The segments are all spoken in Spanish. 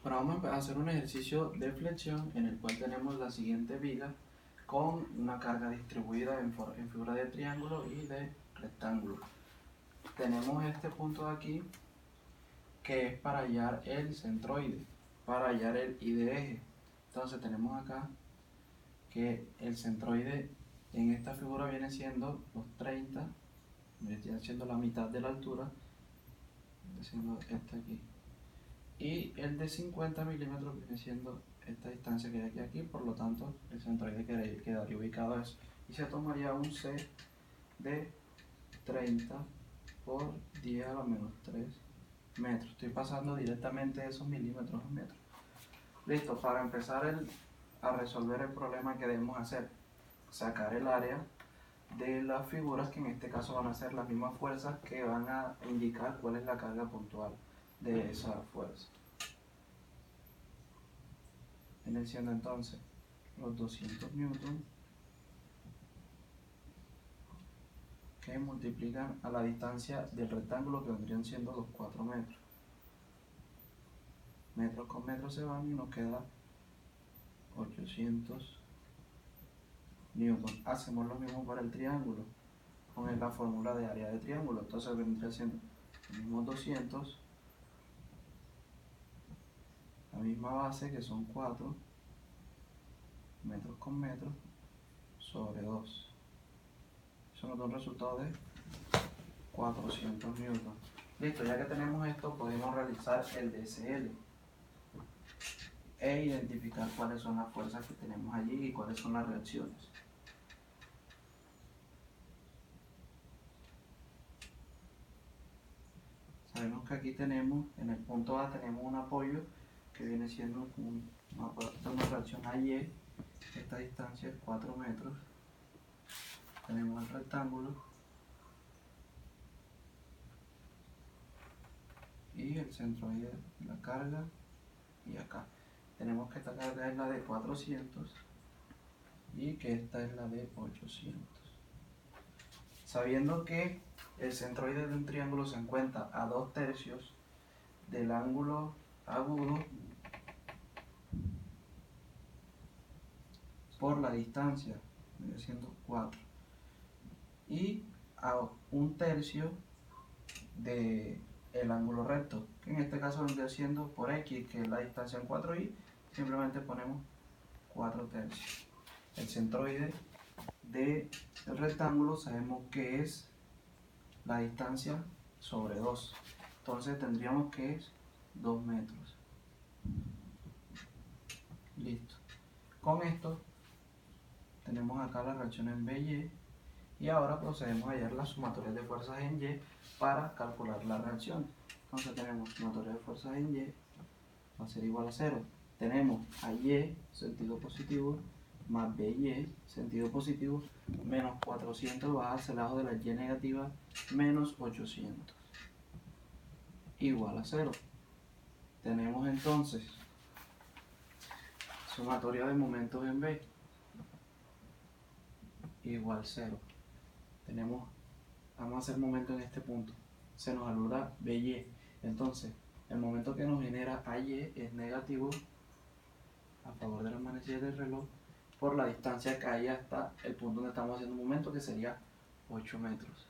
Ahora vamos a hacer un ejercicio de flexión en el cual tenemos la siguiente viga con una carga distribuida en figura de triángulo y de rectángulo. Tenemos este punto de aquí que es para hallar el centroide, para hallar el y de eje. Entonces tenemos acá que el centroide en esta figura viene siendo los 30, viene siendo la mitad de la altura, viene siendo este aquí. Y el de 50 milímetros viene siendo esta distancia que hay aquí, por lo tanto el centroide quedaría ubicado a eso. Y se tomaría un C de 30 por 10 a la menos 3 metros. Estoy pasando directamente esos milímetros a metros. Listo, para empezar a resolver el problema que debemos hacer, sacar el área de las figuras, que en este caso van a ser las mismas fuerzas que van a indicar cuál es la carga puntual de esa fuerza. Viene siendo entonces los 200 newton que multiplican a la distancia del rectángulo, que vendrían siendo los 4 metros. Metros con metros se van y nos queda 800 newton. Hacemos lo mismo para el triángulo con la fórmula de área de triángulo. Entonces vendría siendo los mismos 200, la misma base que son 4 metros con metros sobre 2. Eso nos da un resultado de 400 newton. Listo, ya que tenemos esto, podemos realizar el DCL e identificar cuáles son las fuerzas que tenemos allí y cuáles son las reacciones. Sabemos que aquí tenemos, en el punto A tenemos un apoyo que viene siendo una reacción AY. Esta distancia es 4 metros. Tenemos el rectángulo y el centroide de la carga, y acá tenemos que esta carga es la de 400 y que esta es la de 800. Sabiendo que el centroide de un triángulo se encuentra a 2/3 del ángulo agudo por la distancia, viene siendo 4, y a 1/3 del ángulo recto, que en este caso vendría siendo por X, que es la distancia en 4y, simplemente ponemos 4/3. El centroide del rectángulo sabemos que es la distancia sobre 2, entonces tendríamos que es 2 metros. Listo. Con esto tenemos acá las reacciones en B y Y, y ahora procedemos a hallar las sumatorias de fuerzas en Y para calcular la reacción. Entonces tenemos sumatoria de fuerzas en Y va a ser igual a 0. Tenemos a Y, sentido positivo, más BY, sentido positivo, menos 400 baja hacia el lado de la Y negativa, menos 800, igual a 0. Tenemos entonces sumatoria de momentos en B, igual 0. Vamos a hacer momento en este punto, se nos anula BY, entonces el momento que nos genera AY es negativo a favor de las manecillas del reloj por la distancia que hay hasta el punto donde estamos haciendo un momento, que sería 8 metros.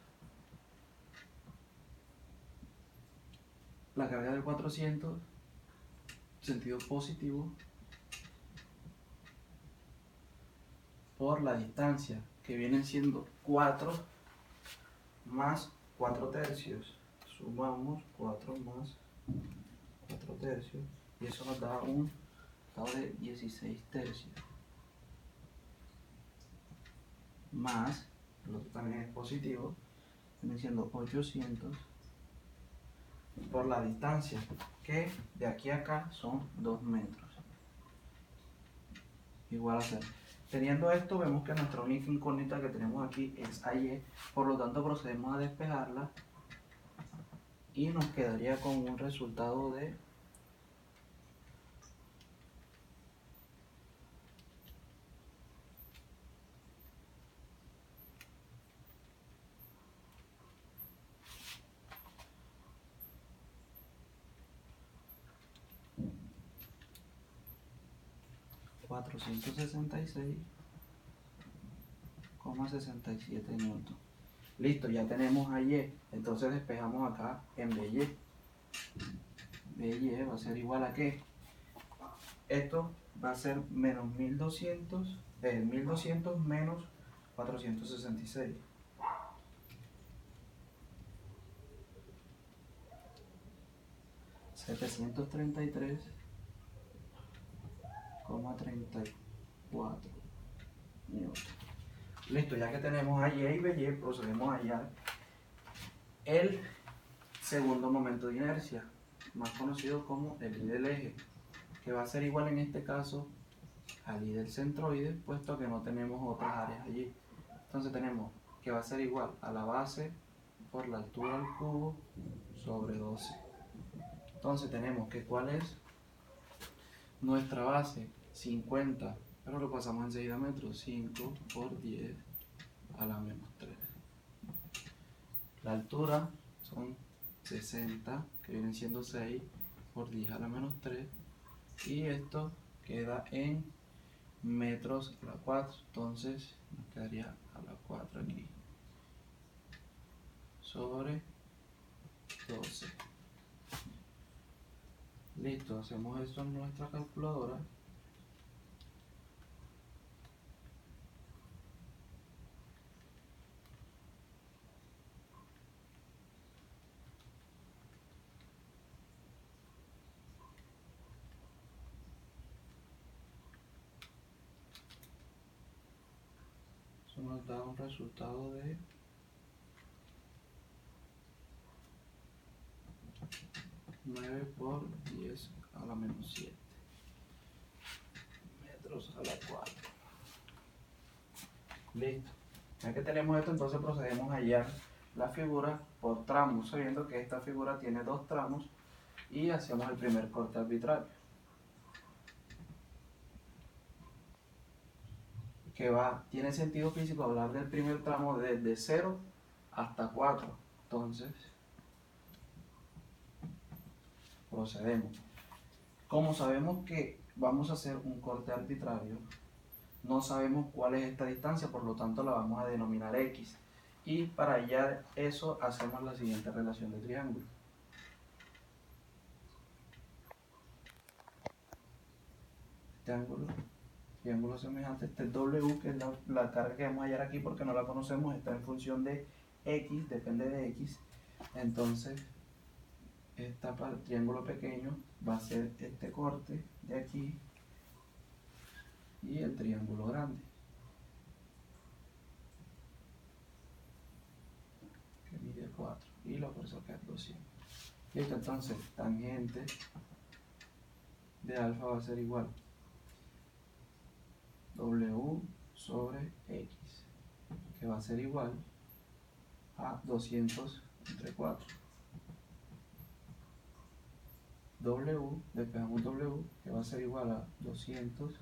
La carga de 400, sentido positivo, por la distancia, que vienen siendo 4 más 4/3. Sumamos 4 más 4/3 y eso nos da un resultado de 16/3. Más, el otro también es positivo, viene siendo 800 por la distancia, que de aquí a acá son 2 metros, igual a 0. Teniendo esto, vemos que nuestra única incógnita que tenemos aquí es AY, por lo tanto procedemos a despejarla y nos quedaría con un resultado de 1 466,67 newton. Listo, ya tenemos a Y. Entonces despejamos acá en BY. BY va a ser igual a ¿qué? Esto va a ser menos 1200 menos 466. 733,34 newton. Listo, ya que tenemos a Y y BY, procedemos a hallar el segundo momento de inercia, más conocido como el I del eje, que va a ser igual en este caso al I del centroide, puesto que no tenemos otras áreas allí. Entonces tenemos que va a ser igual a la base por la altura al cubo sobre 12. Entonces tenemos que ¿cuál es nuestra base? 50, pero lo pasamos enseguida a metros. 5 por 10 a la menos 3. La altura son 60, que vienen siendo 6 por 10 a la menos 3. Y esto queda en metros a la 4. Entonces nos quedaría a la 4 aquí. Sobre 12. Listo, hacemos esto en nuestra calculadora. Eso nos da un resultado de 9 por 10 a la menos 7 metros a la 4. Listo. Ya que tenemos esto, entonces procedemos a hallar la figura por tramos, sabiendo que esta figura tiene dos tramos, y hacemos el primer corte arbitrario, que tiene sentido físico hablar del primer tramo desde 0 hasta 4. Entonces procedemos. Como sabemos que vamos a hacer un corte arbitrario, no sabemos cuál es esta distancia, por lo tanto la vamos a denominar X. Y para hallar eso hacemos la siguiente relación de triángulo. Triángulo semejante, este es W, que es la carga que vamos a hallar aquí porque no la conocemos, está en función de X, depende de X. Entonces, para el triángulo pequeño va a ser este corte de aquí y el triángulo grande, que mide 4, y la fuerza que es 200. Listo, entonces tangente de alfa va a ser igual W sobre X, que va a ser igual a 200 entre 4. W, despejamos W, que va a ser igual a 200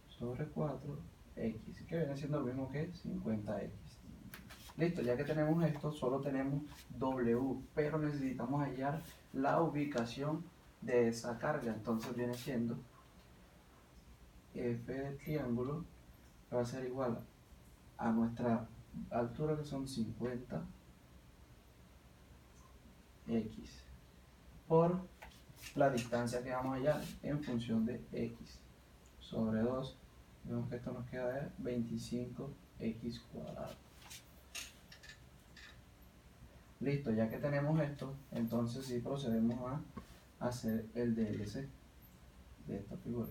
sobre 4 X, que viene siendo lo mismo que 50X. Listo, ya que tenemos esto, solo tenemos W, pero necesitamos hallar la ubicación de esa carga. Entonces viene siendo F del triángulo, que va a ser igual a nuestra altura, que son 50X, por la distancia que vamos a hallar en función de X sobre 2. Vemos que esto nos queda de 25X cuadrado. Listo, ya que tenemos esto, entonces sí procedemos a hacer el DLC de esta figura.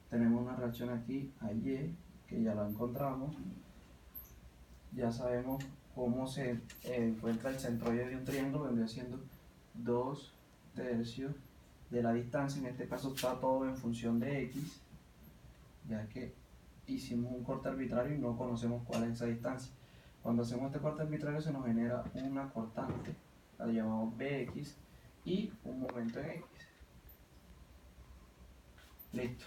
Tenemos una reacción aquí a Y, que ya la encontramos. Ya sabemos cómo se encuentra el centroide de un triángulo, vendría siendo 2 tercios de la distancia. En este caso está todo en función de X, ya que hicimos un corte arbitrario y no conocemos cuál es esa distancia. Cuando hacemos este corte arbitrario se nos genera una cortante, la llamamos Bx, y un momento en X. Listo.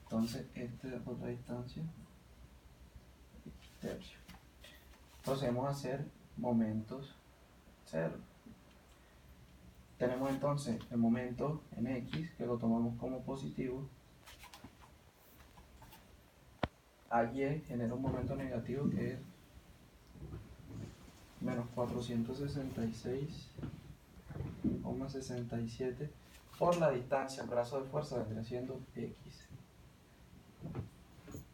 Entonces esta es otra distancia, X tercio. Procedemos a hacer momentos 0. Tenemos entonces el momento en X, que lo tomamos como positivo, AY genera un momento negativo que es menos 466,67 por la distancia. El brazo de fuerza vendría siendo X.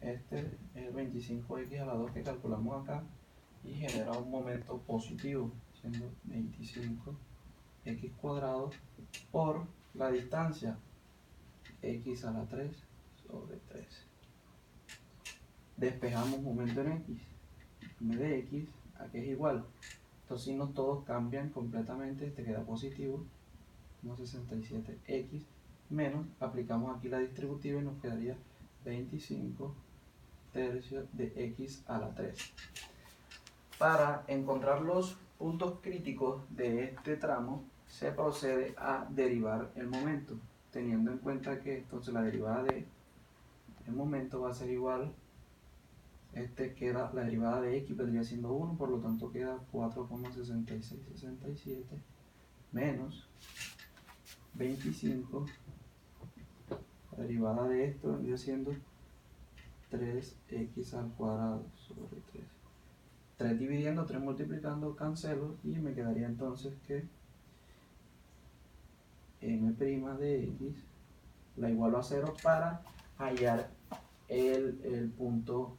Este es el 25X a la 2 que calculamos acá y genera un momento positivo, siendo 25X cuadrado por la distancia X a la 3 sobre 3. Despejamos momento en X. M de X, aquí es igual. Estos signos todos cambian completamente, este queda positivo, 1,67x, menos, aplicamos aquí la distributiva y nos quedaría 25 tercios de x a la 3. Para encontrar los puntos críticos de este tramo, se procede a derivar el momento, teniendo en cuenta que entonces la derivada de el momento va a ser igual, queda la derivada de x vendría siendo 1, por lo tanto queda 4,6667 menos 25, la derivada de esto vendría siendo 3x al cuadrado sobre 3. 3 dividiendo, 3 multiplicando, cancelo y me quedaría entonces que m' de x la igualo a 0 para hallar el punto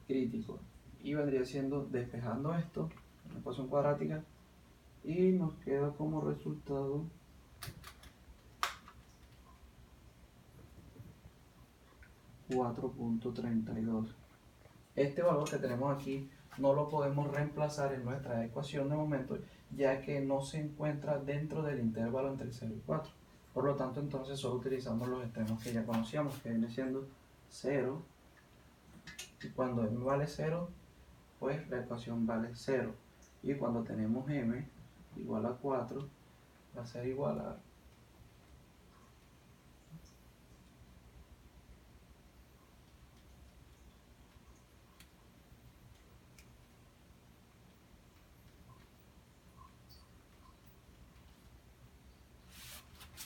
crítico. Y vendría siendo despejando esto, una ecuación cuadrática, y nos queda como resultado 4,32. Este valor que tenemos aquí no lo podemos reemplazar en nuestra ecuación de momento, ya que no se encuentra dentro del intervalo entre 0 y 4. Por lo tanto, entonces solo utilizamos los extremos que ya conocíamos, que viene siendo 0. Y cuando m vale 0, pues la ecuación vale 0. Y cuando tenemos m igual a 4, va a ser igual a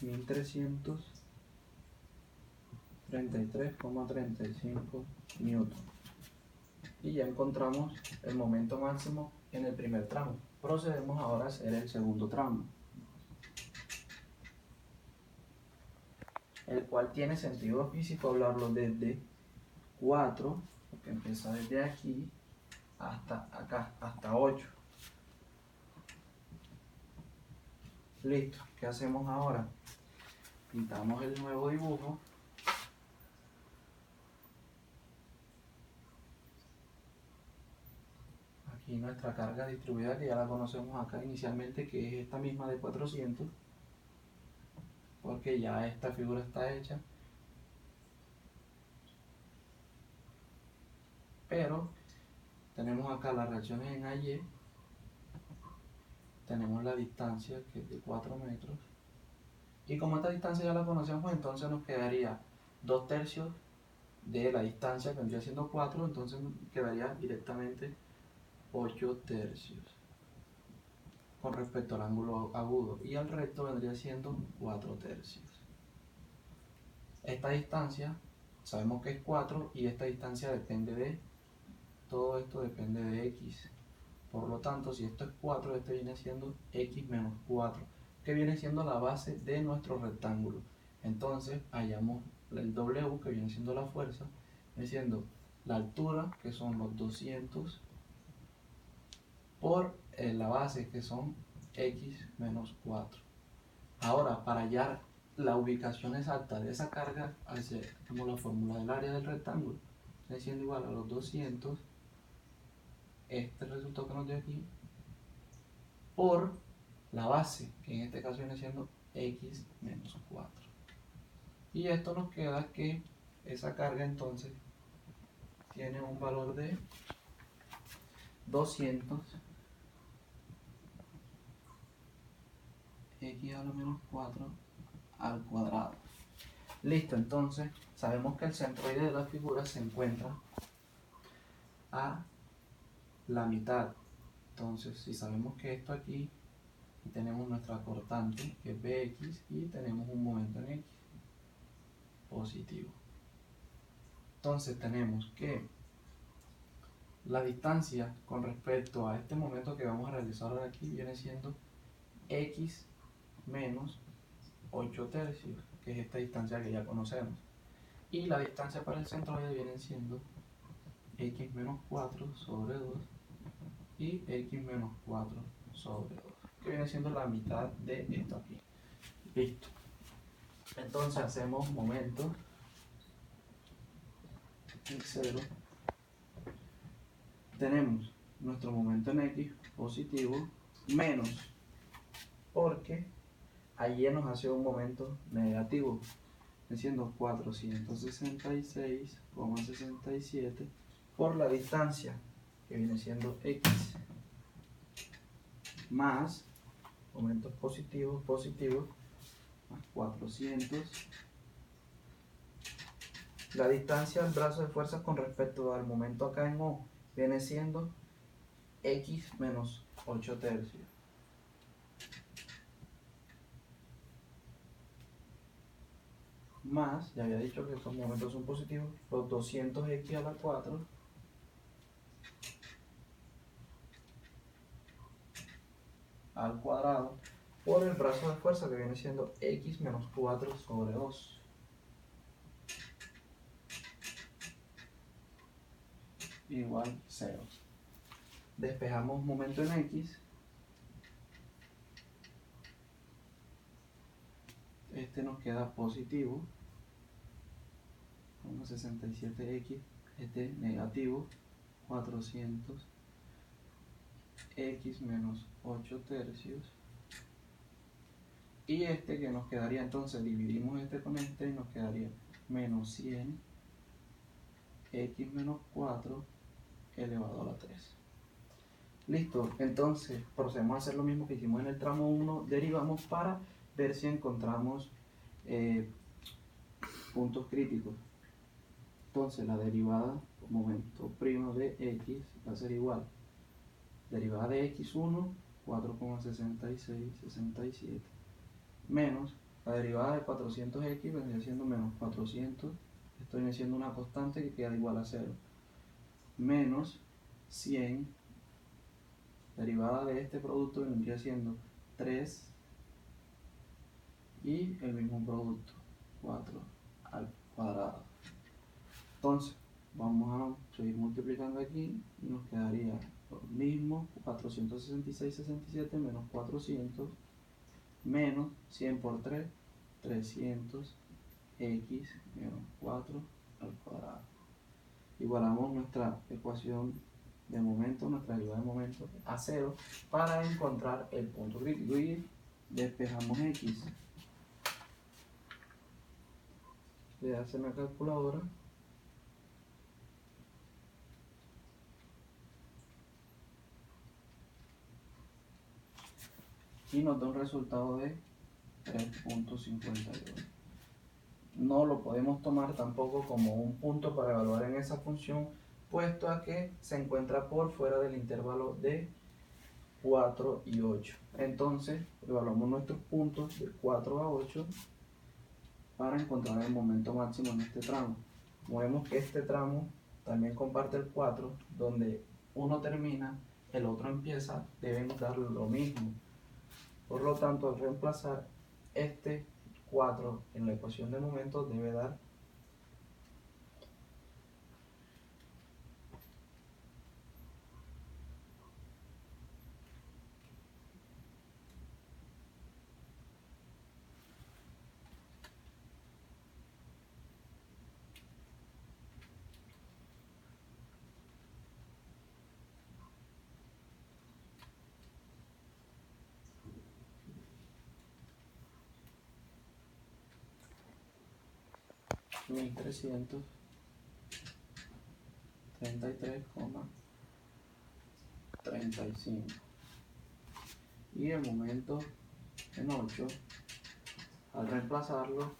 1333,35 newton. Y ya encontramos el momento máximo en el primer tramo. Procedemos ahora a hacer el segundo tramo, el cual tiene sentido físico hablarlo desde 4, porque empieza desde aquí hasta acá, hasta 8. Listo, ¿qué hacemos ahora? Pintamos el nuevo dibujo. Aquí nuestra carga distribuida, que ya la conocemos acá inicialmente, que es esta misma de 400, porque ya esta figura está hecha. Pero tenemos acá las reacciones en AY, tenemos la distancia que es de 4 metros, y como esta distancia ya la conocemos, entonces nos quedaría 2 tercios de la distancia, que vendría siendo 4, entonces quedaría directamente 8 tercios con respecto al ángulo agudo, y el recto vendría siendo 4 tercios. Esta distancia sabemos que es 4 y esta distancia depende de, todo esto depende de x. Por lo tanto, si esto es 4, este viene siendo x menos 4, que viene siendo la base de nuestro rectángulo. Entonces, hallamos el W, que viene siendo la fuerza, viene siendo la altura, que son los 200, por la base, que son x menos 4. Ahora, para hallar la ubicación exacta de esa carga, hacemos la fórmula del área del rectángulo, viene siendo igual a los 200, este resultado que nos dio aquí, por la base, que en este caso viene siendo x menos 4. Y esto nos queda que esa carga entonces tiene un valor de 200 x a la menos 4 al cuadrado. Listo, entonces sabemos que el centroide de la figura se encuentra a la mitad. Entonces, si sabemos que esto aquí, y tenemos nuestra cortante, que es Bx, y tenemos un momento en X positivo. Entonces tenemos que la distancia con respecto a este momento que vamos a realizar ahora aquí viene siendo x menos 8 tercios, que es esta distancia que ya conocemos. Y la distancia para el centroide viene siendo x menos 4 sobre 2 y x menos 4 sobre 2, que viene siendo la mitad de esto aquí. Listo. Entonces hacemos momento en 0. Tenemos nuestro momento en x positivo menos, porque ayer nos hace un momento negativo, siendo 466,67 por la distancia que viene siendo x más momentos positivos más 400. La distancia del brazo de fuerza con respecto al momento acá en O viene siendo x menos 8 tercios. Más, ya había dicho que estos momentos son positivos, los 200x a la 4 al cuadrado por el brazo de fuerza que viene siendo x menos 4 sobre 2. Igual 0. Despejamos momento en x. Este nos queda positivo, 67x, este negativo, 400 x menos 8 tercios, y este que nos quedaría, entonces dividimos este con este y nos quedaría menos 100 x menos 4 elevado a la 3. Listo, entonces procedemos a hacer lo mismo que hicimos en el tramo 1, derivamos para ver si encontramos puntos críticos. Entonces la derivada momento primo de x va a ser igual, derivada de x1, 4,6667, menos la derivada de 400x vendría siendo menos 400, esto viene siendo una constante que queda igual a 0, menos 100, derivada de este producto vendría siendo 3, y el mismo producto, 4 al cuadrado. Entonces vamos a seguir multiplicando aquí y nos quedaría lo mismo, 466,67 menos 400 menos 100 por 3, 300 x menos 4 al cuadrado. Igualamos nuestra ecuación de momento, nuestra derivada de momento a 0 para encontrar el punto crítico y despejamos x. Le hacen la calculadora y nos da un resultado de 3,52. No lo podemos tomar tampoco como un punto para evaluar en esa función, puesto a que se encuentra por fuera del intervalo de 4 y 8. Entonces, evaluamos nuestros puntos de 4 a 8 para encontrar el momento máximo en este tramo. Como vemos que este tramo también comparte el 4, donde uno termina, el otro empieza, deben dar lo mismo. Por lo tanto, al reemplazar este 4 en la ecuación de momento debe dar 1333,35. Y el momento en 8, al reemplazarlo,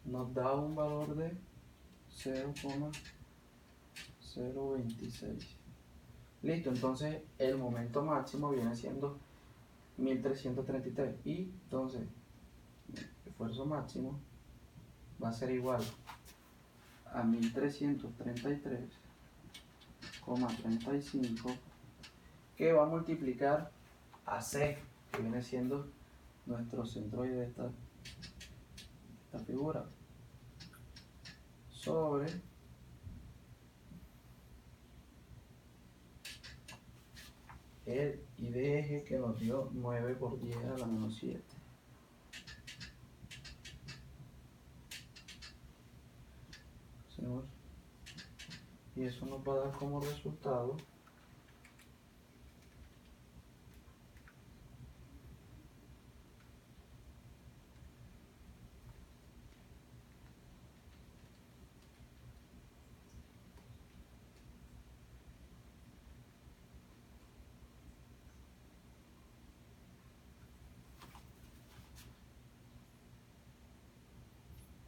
nos da un valor de 0,0 0.26. Listo, entonces el momento máximo viene siendo 1333 y entonces el esfuerzo máximo va a ser igual a 1333,35 que va a multiplicar a C, que viene siendo nuestro centroide de esta figura, sobre el I de eje que nos dio 9 por 10 a la menos 7. Y eso nos va a dar como resultado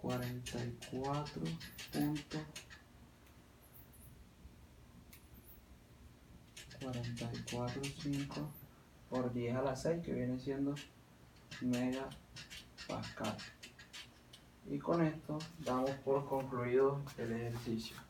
44.445 por 10 a la 6, que viene siendo megapascal. Y con esto damos por concluido el ejercicio.